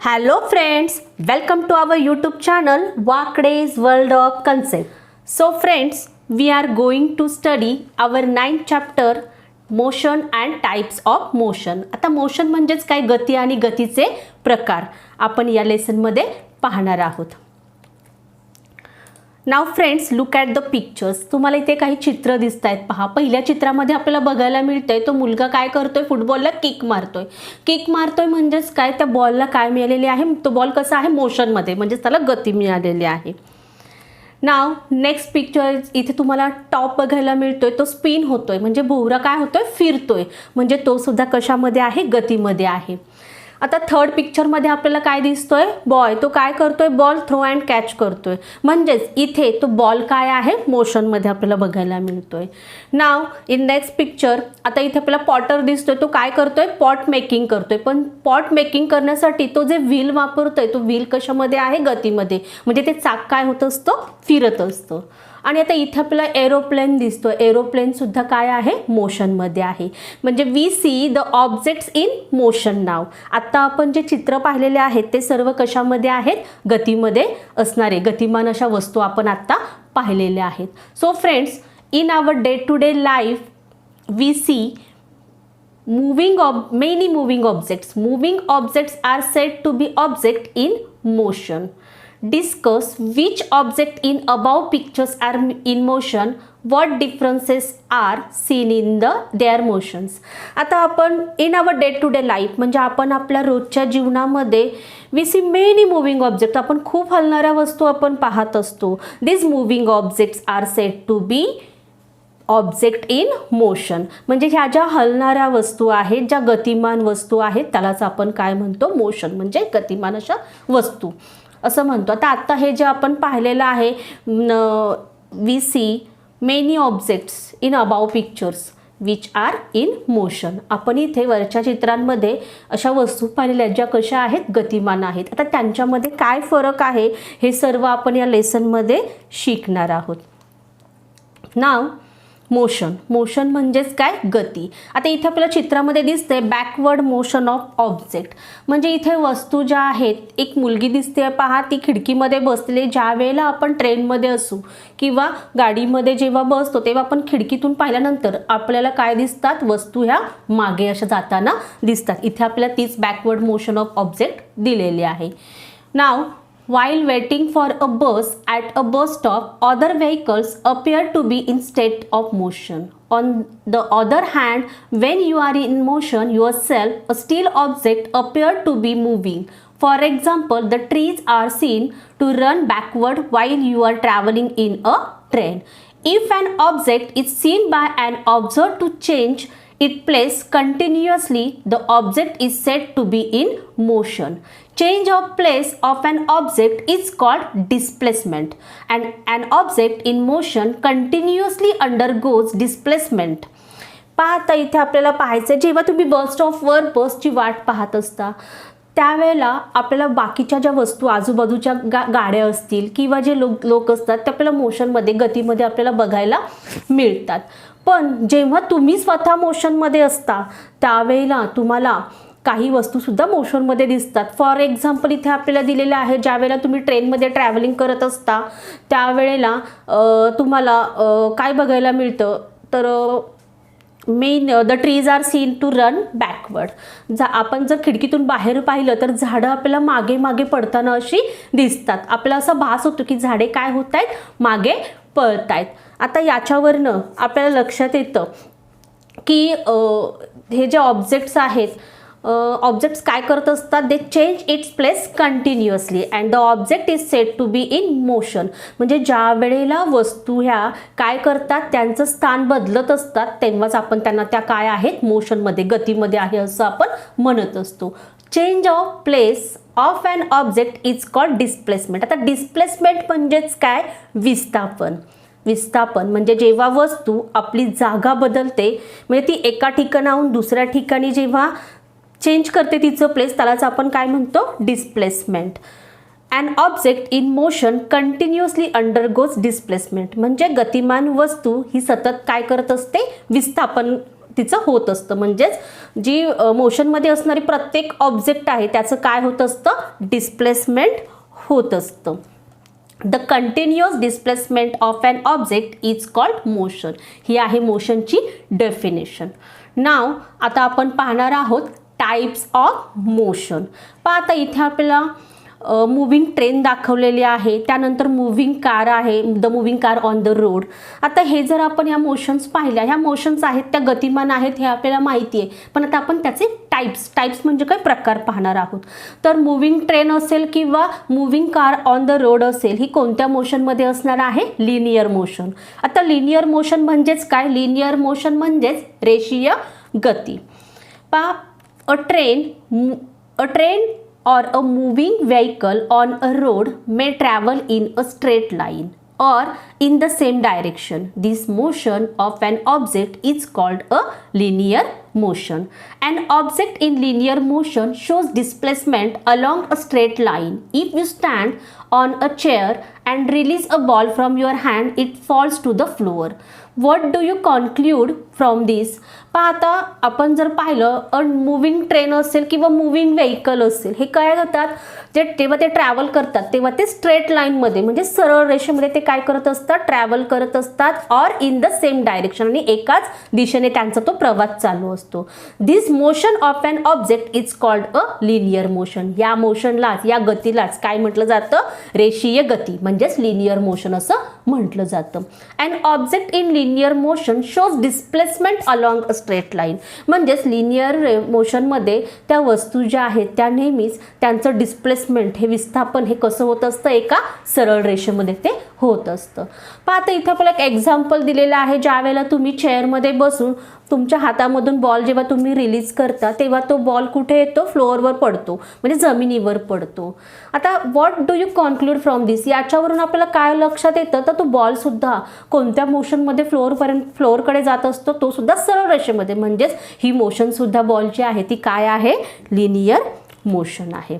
Hello friends, welcome to our YouTube channel Wakde's World of Concept. So friends, we are going to study our 9th chapter motion and types of motion. आता motion म्हणजेच काय, गती आणि गतीचे प्रकार आपण या लेसन मध्ये पाहणार आहोत. Now friends, look at the pictures. तुम्हाला इथे काही चित्र दिसत आहेत पहा. पहिल्या चित्रामध्ये आपल्याला बघायला मिळतंय तो मुलगा काय करतोय, फुटबॉलला किक मारतोय. किक मारतोय म्हणजेच काय, त्या बॉलला काय मिळालेले आहे, तो बॉल कसा आहे, मोशनमध्ये, म्हणजेच त्याला गती मिळालेली आहे. नाव नेक्स्ट पिक्चर, इथे तुम्हाला टॉप बघायला मिळतोय, तो स्पिन होतोय, म्हणजे भोवरा काय होतोय, फिरतोय, म्हणजे तो सुद्धा कशामध्ये आहे, गतीमध्ये आहे. आता थर्ड पिक्चरमध्ये आपल्याला काय दिसतोय, बॉय, तो काय करतोय, बॉल थ्रो अँड कॅच करतोय, म्हणजेच इथे तो बॉल काय आहे, मोशनमध्ये आपल्याला बघायला मिळतोय. नाव इन नेक्स्ट पिक्चर, आता इथे आपल्याला पॉटर दिसतोय, तो काय करतोय, पॉट मेकिंग करतोय, पण पॉट मेकिंग करण्यासाठी तो जे व्हील वापरतोय, तो व्हील कशामध्ये आहे, गतीमध्ये, म्हणजे ते चाक काय होत असतं, फिरत असतं. आणि आता इथे आपल्याला एरोप्लेन दिसतो, एरोप्लेन सुद्धा काय आहे, मोशनमध्ये आहे. म्हणजे we see the objects in motion. Now आता आपण जे चित्र पाहिलेले आहेत ते सर्व कशामध्ये आहेत, गतीमध्ये असणारे गतिमान अशा वस्तू आपण आता पाहिलेल्या आहेत. So friends, in our day to day life we see many moving objects. Moving objects are said to be object in motion. Discuss which object in above pictures are in motion. What differences are seen in their motions. आता आपण in our day to day life म्हणजे आपण आपल्या रोजच्या जीवनामध्ये we see many moving objects, आपण खूप हलणाऱ्या वस्तू आपण पाहत असतो. These moving objects are said to be object in motion. म्हणजे ह्या ज्या हलणाऱ्या वस्तू आहेत, ज्या गतिमान वस्तू आहेत, त्यालाच आपण काय म्हणतो, मोशन, म्हणजे गतिमान अशा वस्तू असं म्हणतो. आता हे जे आपण पाहिलेलं आहे, we see many objects in above pictures which are in motion. आपण इथे वरच्या चित्रांमध्ये अशा वस्तू पाहिलेल्या ज्या कशा आहेत, गतिमान आहेत. आता त्यांच्यामध्ये काय फरक आहे हे सर्व आपण या लेसनमध्ये शिकणार आहोत. नाव मोशन. मोशन म्हणजेच काय, गती. आता इथे आपल्याला चित्रामध्ये दिसते बॅकवर्ड मोशन ऑफ ऑब्जेक्ट. म्हणजे इथे वस्तू ज्या आहेत, एक मुलगी दिसते पहा, ती खिडकीमध्ये बसलेली. ज्या वेळेला आपण ट्रेनमध्ये असू किंवा गाडीमध्ये जेव्हा बसतो तेव्हा आपण खिडकीतून पाहिल्यानंतर आपल्याला काय दिसतात, वस्तू ह्या मागे अशा जाताना दिसतात. इथे आपल्याला तीच बॅकवर्ड मोशन ऑफ ऑब्जेक्ट दिलेली आहे. नाव while waiting for a bus at a bus stop, other vehicles appear to be in state of motion. On the other hand, when you are in motion yourself, a still object appear to be moving. For example, the trees are seen to run backward while you are traveling in a train. If an object is seen by an observer to change its place continuously, the object is said to be in motion. Change of place of an object is called displacement, and an object in motion continuously undergoes displacement. पाहता इथे आपल्याला पाहायचं, जेव्हा तुम्ही बस स्टॉपवर बसची वाट पाहत असता त्यावेळेला आपल्याला बाकीच्या ज्या वस्तू आजूबाजूच्या गाड्या असतील किंवा जे लोक असतात ते आपल्याला मोशनमध्ये, गतीमध्ये आपल्याला बघायला मिळतात. पण जेव्हा तुम्ही स्वतः मोशनमध्ये असता त्यावेळेला तुम्हाला काही वस्तूसुद्धा मोशनमध्ये दिसतात. फॉर एक्झाम्पल इथे आपल्याला दिलेलं आहे, ज्या वेळेला तुम्ही ट्रेनमध्ये ट्रॅव्हलिंग करत असता त्यावेळेला तुम्हाला काय बघायला मिळतं, तर the trees are seen to run backward. आपण जर खिडकीतून बाहेर पाहिलं तर झाडं आपल्याला मागे मागे पडताना अशी दिसतात. आपल्याला असा भास होतो की झाडे काय होत आहेत, मागे पळत आहेत. आता याच्यावरनं आपल्याला लक्षात येतं की हे जे ऑब्जेक्ट्स आहेत, ऑब्जेक्ट्स काय करत असतात, they change its place continuously and the object is said to be in motion. म्हणजे ज्या वेळेला वस्तू ह्या काय करतात, त्यांचं स्थान बदलत असतात तेव्हाच आपण त्यांना त्या काय आहेत, मोशनमध्ये, गतीमध्ये आहे असं आपण म्हणत असतो. Change of place of an object is called displacement. आता डिस्प्लेसमेंट म्हणजेच काय, विस्थापन. विस्थापन म्हणजे जेव्हा वस्तू आपली जागा बदलते, म्हणजे ती एका ठिकाणाहून दुसऱ्या ठिकाणी जेव्हा चेंज करते तिचं प्लेस, त्यालाच आपण काय म्हणतो, displacement. An object in motion continuously undergoes displacement. म्हणजे गतिमान वस्तू ही सतत काय करत असते, विस्थापन तिचं होत असतं. म्हणजेच जी मोशनमध्ये असणारी प्रत्येक ऑब्जेक्ट आहे त्याचं काय होत असतं, डिस्प्लेसमेंट होत असतं. The continuous displacement of an object is called motion. ही आहे मोशनची डेफिनेशन. नाव आता आपण पाहणार आहोत टाइप्स ऑफ मोशन. पहा आता इथे आपल्याला मूव्हिंग ट्रेन दाखवलेली आहे, त्यानंतर मूव्हिंग कार आहे, the moving car on the road. आता हे जर आपण या मोशन्स पाहिल्या, ह्या मोशन्स आहेत त्या गतिमान आहेत हे आपल्याला माहिती आहे, पण आता आपण त्याचे टाइप्स म्हणजे काय प्रकार पाहणार आहोत. तर मूव्हिंग ट्रेन असेल किंवा moving car on the road असेल, ही कोणत्या मोशनमध्ये असणार आहे, लिनियर मोशन. आता लिनियर मोशन म्हणजेच काय, लिनियर मोशन म्हणजेच रेषीय गती. पहा अ train or a moving vehicle on a road may travel in a straight line or in the same direction. This motion of an object is called a linear motion. An object in linear motion shows displacement along a straight line. If you stand on a chair and release a ball from your hand, it falls to the floor. What do you conclude from this? पाहता आपण जर पाहिलं अ moving train असेल किंवा moving vehicle असेल, हे काय करतात, जेव्हा ते ट्रॅव्हल करतात तेव्हा ते स्ट्रेट लाईनमध्ये म्हणजे सरळ रेषेमध्ये ते काय करत असतात, ट्रॅव्हल करत असतात or in the same direction, आणि एकाच दिशेने त्यांचा तो प्रवास चालू असतो. This motion of an object is called a linear motion. या मोशनलाच, या गतीलाच काय म्हटलं जातं, रेषीय गती म्हणजेच लिनियर मोशन असं म्हटलं जातं. An object in linear motion shows displacement along a straight line. म्हणजेच लिनियर मोशनमध्ये त्या वस्तू ज्या आहेत त्या नेहमीच त्यांचं डिस्प्लेसमेंट, हे विस्थापन हे कसं होत असतं, एका सरळ रेषेमध्ये ते होत असतं. पहा आता इथं आपल्याला एक एक्झाम्पल दिलेलं आहे. ज्या वेळेला तुम्ही चेअरमध्ये बसून तुमच्या हातामधून बॉल जेव्हा तुम्ही रिलीज करता तेव्हा तो बॉल कुठे येतो, फ्लोअरवर पडतो, म्हणजे जमिनीवर पडतो. आता what do you conclude from this, याच्यावरून आपल्याला काय लक्षात येतं, तर तो बॉल सुद्धा कोणत्या मोशनमध्ये फ्लोअरकडे जात असतो, तो सुद्धा सरळ रेषेमध्ये. म्हणजेच ही मोशन सुद्धा बॉलची आहे ती काय आहे, लिनियर मोशन आहे.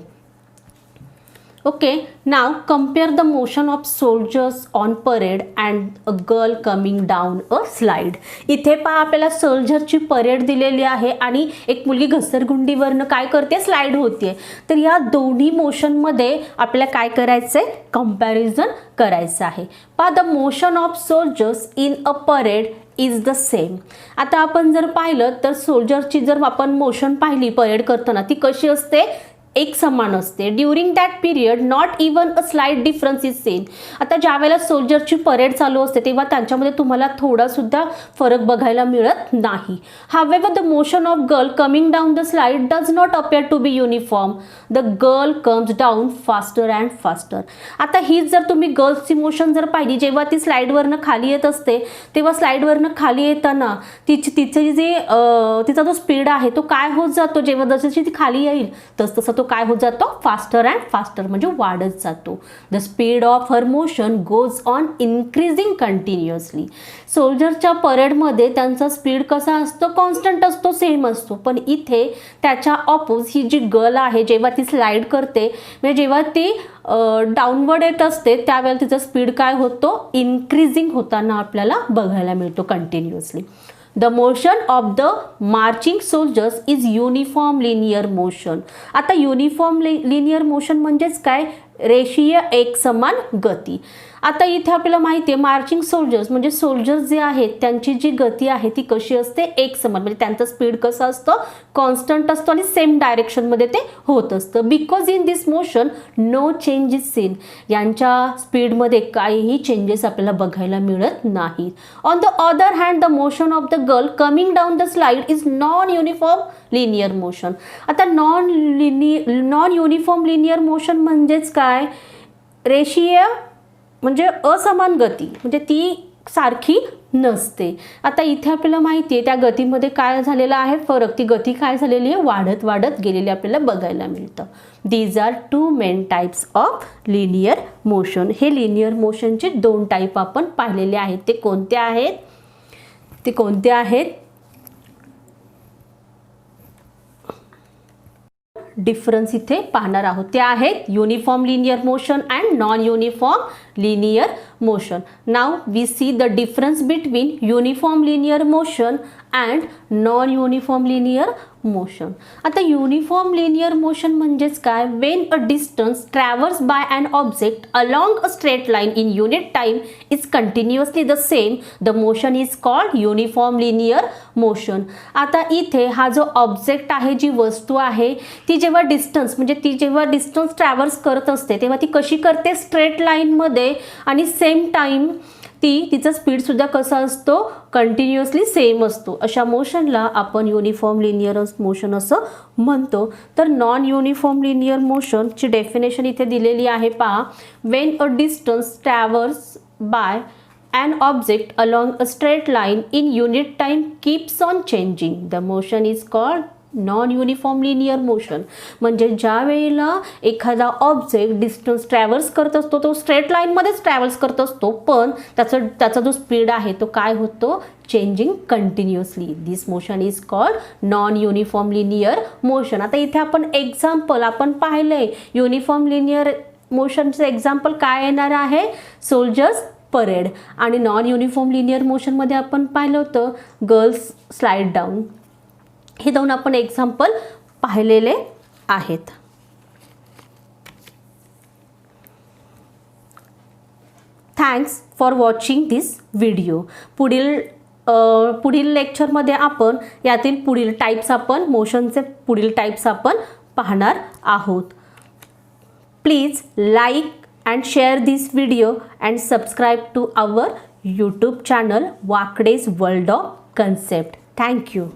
Okay, now compare the motion of soldiers on parade and a girl coming down a slide. इथे पहा आपल्याला सोल्जरची परेड दिलेली आहे आणि एक मुलगी घसरगुंडीवरनं काय करते, स्लाइड होते. तर या दोन्ही मोशनमध्ये आपल्याला काय करायचं आहे, कम्पॅरिझन करायचं आहे. पहा the motion of soldiers in a parade is the same. आता आपण जर पाहिलं तर सोल्जरची जर आपण मोशन पाहिली परेड करताना ती कशी असते, एक समान असते. During that period not even a slight difference is seen. आता ज्या वेळेला सोल्जरची परेड चालू असते तेव्हा त्यांच्यामध्ये तुम्हाला थोडा सुद्धा फरक बघायला मिळत नाही. However the motion of girl coming down the slide does not appear to be uniform. The girl comes down faster and faster. आता हीच जर तुम्ही गर्ल्सची मोशन जर पाहिली, जेव्हा ती स्लाइडवरनं खाली येत असते तेव्हा स्लाइडवरनं खाली येताना तिचा जो स्पीड आहे तो काय होत जातो, जेव्हा जशी ती खाली येईल तसं तो काय होत जातो, फास्टर अँड फास्टर म्हणजे वाढत जातो. The speed of her motion goes on increasing continuously. सोल्जरच्या परेडमध्ये त्यांचा स्पीड कसा असतो, कॉन्स्टंट असतो, सेम असतो. पण इथे त्याच्या ऑपोज ही जी गर्ल आहे जेव्हा ती स्लाइड करते, म्हणजे जेव्हा ती डाऊनवर्ड येत असते त्यावेळेला तिचा स्पीड काय होतो, इन्क्रीजिंग होताना आपल्याला बघायला मिळतो continuously. The motion of the marching soldiers is uniform linear motion. आता युनिफॉर्म लिनियर मोशन म्हणजेच काय, रेषीय एकसमान गती. आता इथे आपल्याला माहिती आहे मार्चिंग सोल्जर्स म्हणजे सोल्जर्स जे आहेत त्यांची जी गती आहे ती कशी असते, एकसमान, म्हणजे त्यांचं स्पीड कसं असतं, कॉन्स्टंट असतो आणि सेम डायरेक्शनमध्ये ते होत असतं. Because in this motion no change is seen. यांच्या स्पीडमध्ये काहीही चेंजेस आपल्याला बघायला मिळत नाहीत. On the other hand the motion of the girl coming down the slide is non uniform linear motion. आता नॉन युनिफॉर्म लिनियर मोशन म्हणजेच काय, रेषीय म्हणजे असमान गती, म्हणजे ती सारखी नसते. आता इथे आपल्याला माहिती आहे त्या गतीमध्ये काय झालेलं आहे फरक, ती गती काय झालेली आहे, वाढत वाढत गेलेली आपल्याला बघायला मिळतं. These are two main types of linear motion. हे लिनियर मोशनचे दोन टाईप आपण पाहिलेले आहेत. ते कोणते आहेत, डिफरन्स इथे पाहणार आहोत. ते आहेत uniform linear motion and non uniform linear motion. Now we see the difference between uniform linear motion and non-uniform linear motion. आता युनिफॉर्म लिनियर मोशन म्हणजेच काय? when a distance traversed by an object along a straight line in unit time is continuously the same, the motion is called uniform linear motion. आता इथे हा जो object आहे, जी वस्तू आहे, ती जेव्हा डिस्टन्स ट्रॅव्हर्स करत असते तेव्हा ती कशी करते? स्ट्रेट लाईनमध्ये, आणि सेम टाइम तिचा स्पीड सुद्धा कसा असतो? कंटिन्युअसली सेम असतो. अशा मोशनला आपण युनिफॉर्म लिनियर मोशन असं म्हणतो. तर नॉन युनिफॉर्म लिनियर मोशनची डेफिनेशन इथे दिलेली आहे पहा. When a distance traverse by an object along a straight line in unit time keeps on changing, the motion is called non uniform linear motion. म्हणजे ज्या वेळेला एखादा ऑब्जेक्ट डिस्टन्स ट्रॅव्हल्स करत असतो तो स्ट्रेट लाईनमध्येच ट्रॅव्हल्स करत असतो, पण त्याचा जो स्पीड आहे तो काय होतो? Changing continuously. This motion is called non uniform linear motion. आता इथे आपण पाहिलंय युनिफॉर्म लिनियर मोशनचं एक्झाम्पल काय येणार आहे? Soldiers parade. आणि नॉन युनिफॉर्म लिनियर मोशनमध्ये आपण पाहिलं होतं गर्ल्स स्लाइड डाऊन. हे दोन आपण एक्झाम्पल पाहिलेले आहेत. Thanks for watching this video. पुढील लेक्चरमध्ये आपण यातील पुढील टाईप्स मोशनचे पुढील टाईप्स पाहणार आहोत. Please like and share this video and subscribe to our YouTube channel Wakde's World of Concept. Thank you.